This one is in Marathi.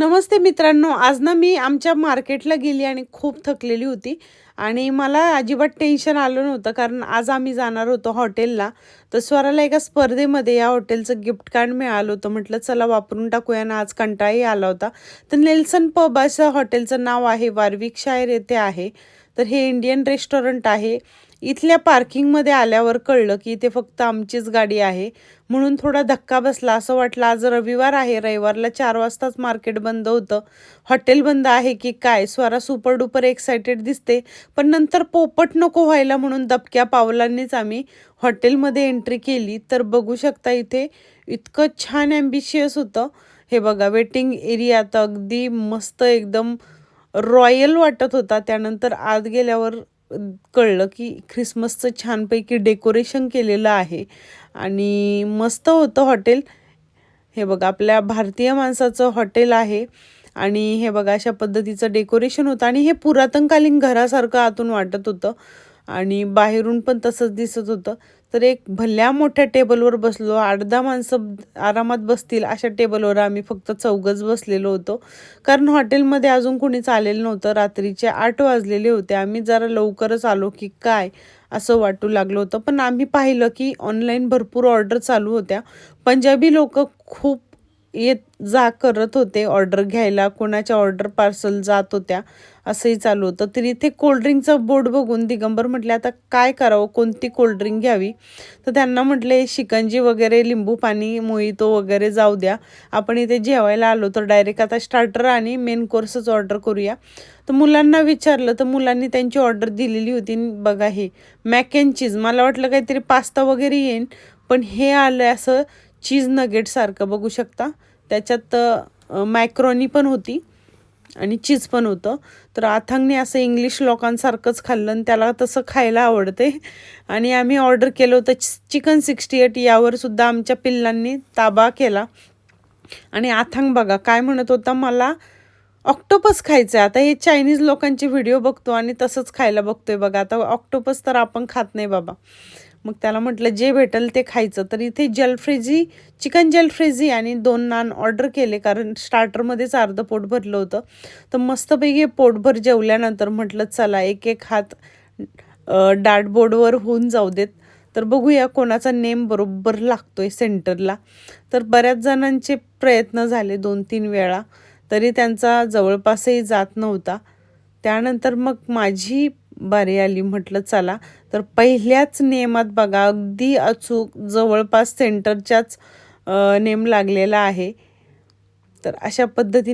नमस्ते मित्रांनो, आज ना मी आमच्या मार्केटला गेली आणि खूप थकलेली होती आणि मला अजिबात टेन्शन आलं नव्हतं कारण आज आम्ही जाणार होतो हॉटेलला. तर स्वराला एका स्पर्धेमध्ये या हॉटेलचं गिफ्ट कार्ड मिळालं होतं. म्हटलं चला वापरून टाकूया ना, आज कंटाळाही आला होता. तर नेल्सन पब असं हॉटेलचं नाव आहे, वारविकशायर येथे आहे. तर हे इंडियन रेस्टॉरंट आहे. इथल्या पार्किंगमध्ये आल्यावर कळलं की इथे फक्त आमचीच गाडी आहे. म्हणून थोडा धक्का बसला. असं वाटलं आज रविवार आहे, रविवारला 4 वाजताच मार्केट बंद होतं. हॉटेल बंद आहे की काय? स्वरा सुपर डुपर एक्सायटेड दिसते. पण नंतर पोपट नको व्हायला म्हणून दबक्या पावलांनीच आम्ही हॉटेलमध्ये एंट्री केली. तर बघू शकता इथे इतकं छान ॲम्बिशियस होतं. हे बघा वेटिंग एरिया तर अगदी मस्त एकदम रॉयल वाटत होता. त्यानंतर आत गेल्यावर कळलं की ख्रिसमसचं छानपैकी डेकोरेशन केलेलं आहे आणि मस्त होतं हॉटेल. हे बघा आपल्या भारतीय माणसाचं हॉटेल आहे आणि हे बघा अशा पद्धतीचं डेकोरेशन होतं आणि हे पुरातनकालीन घरासारखं आतून वाटत होतं आणि बाहेरून पण तसंच दिसत होतं. तर एक भल्या मोठ्या टेबलवर बसलो, 8-10 माणसं आरामात बसतील अशा टेबलवर आम्ही फक्त चौघच बसलेलो होतो. कारण हॉटेलमध्ये अजून कोणीच आलेलं नव्हतं. रात्रीचे 8 वाजलेले होते. आम्ही जरा लवकरच आलो की काय असं वाटू लागलं होतं. पण आम्ही पाहिलं की ऑनलाईन भरपूर ऑर्डर चालू होत्या. पंजाबी लोकं खूप येत जा करत होते ऑर्डर घ्यायला, कोणाच्या ऑर्डर पार्सल जात होत्या, असंही चालू होतं. तर इथे कोल्ड्रिंकचा बोर्ड बघून दिगंबर म्हटले, आता काय करावं, कोणती कोल्ड्रिंक घ्यावी? तर त्यांना म्हटले शिकंजी वगैरे, लिंबू पाणी, मोहितो वगैरे जाऊ द्या. आपण इथे जेवायला आलो तर डायरेक्ट आता स्टार्टर आणि मेन कोर्सच ऑर्डर करूया. तर मुलांना विचारलं तर मुलांनी त्यांची ऑर्डर दिलेली होती. बघा हे मॅक अँड चीज, मला वाटलं काहीतरी पास्ता वगैरे येईन, पण हे आलं असं चीज नगेटसारखं बघू शकता. त्याच्यात मॅक्रोनी पण होती आणि चीज पण होतं. तर अथांगने असं इंग्लिश लोकांसारखंच खाल्लं आणि त्याला तसं खायला आवडते. आणि आम्ही ऑर्डर केलं होतं चिकन 68. यावर सुद्धा आमच्या पिल्लांनी ताबा केला. आणि अथांग बघा काय म्हणत होता, मला ऑक्टोपस खायचं आहे. आता हे चायनीज लोकांचे व्हिडिओ बघतो आणि तसंच खायला बघतोय बघा. आता ऑक्टोपस तर आपण खात नाही बाबा. मग त्याला म्हटलं जे भेटेल ते खायचं. तर इथे जलफ्रेझी, चिकन जलफ्रेझी आणि 2 नान ऑर्डर केले कारण स्टार्टरमध्येच अर्धं पोट भरलं होतं. तर मस्तपैकी पोटभर जेवल्यानंतर म्हटलं चला एक एक हात डार्टबोर्डवर होऊन जाऊ देत. तर बघूया कोणाचा नेम बरोबर लागतोय सेंटरला. तर बऱ्याच जणांचे प्रयत्न झाले 2-3 वेळा, तरी त्यांचा जवळपासही जात नव्हता. त्यानंतर मग माझी बारी आली. म्हटलं चला, तर पहिल्याच नेमात बघा अगदी अचूक जवळपास सेंटरच्याच नेम लागलेला आहे. तर अशा पद्धतीने